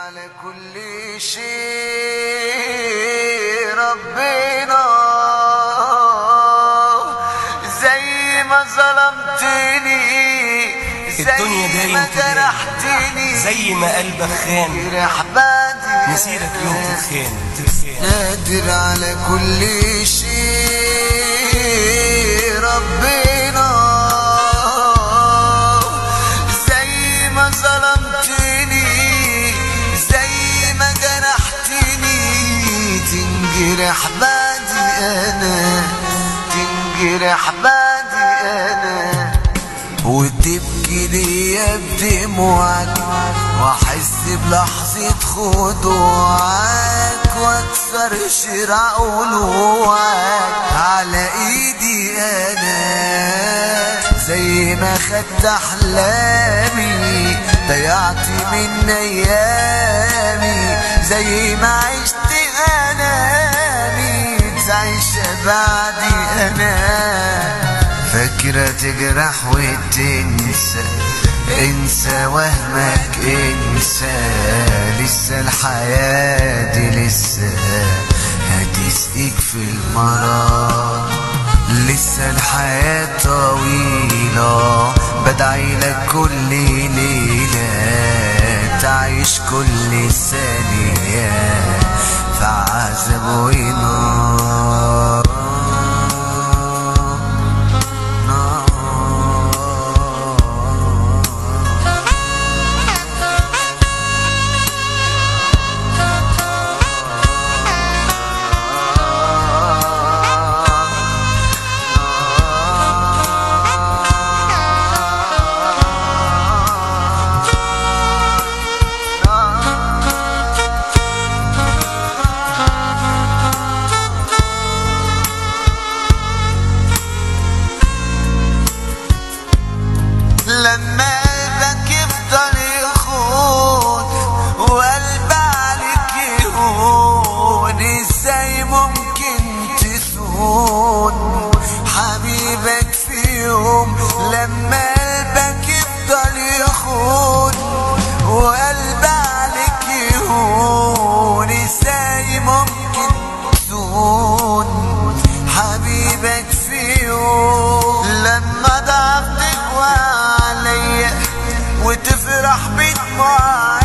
على كل شيء ربنا، زي ما ظلمتني الدنيا دايم جرحتني، زي ما قلبك خان مسيرك يوم تتخان. قادر على كل شيء ربنا، زي ما ظلمتني زي ما جرحتني، تنجرح بعدي انا، تنجرح بعدي انا، وتبكي ليا بدموعك، واحس بلحظة خضوعك، واكسر شراع قلوعك على ايدي انا، زي ما خدت احلامي ضيعت من ايامي، زي ما عشت انامي تعيش بعدي انا، فاكرة تجرح وتنسى، انسى وهمك انسى، لسه الحياة دي لسه هتسقيك في المرار، لسه الحياة طويلة، بدعيلك كل ليلة تعيش كل ثانية في عذاب ونار. لما قلبك يفضل يخون وقلب عليك يهون، ازاي ممكن تسون حبيبك في يوم؟ لما قلبك يفضل يخون وقلب عليك يهون، ازاي ممكن تسون حبيبك في يوم؟ لما ضعفت وتفرح بدموعك